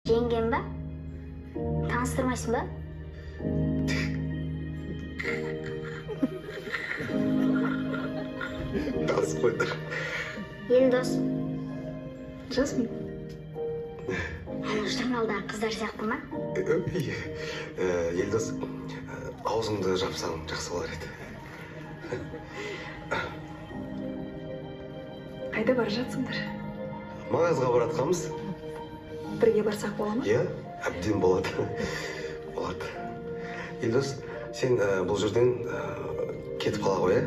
Жеңгем ба? Таныстырмайсың ба? Танысып қойдық. Елдос. Жасмин. Журналдағы қыздар сияқты ма? Елдос, аузыңды жапсаң жақсы болар еді. Қайда бара жатсыңдар? Маңызға баратқанбыз. Бірге барсақ бола ма? Иә, әбден болады. Болады. Елдос, сен бұл жерден кетіп қала ғой,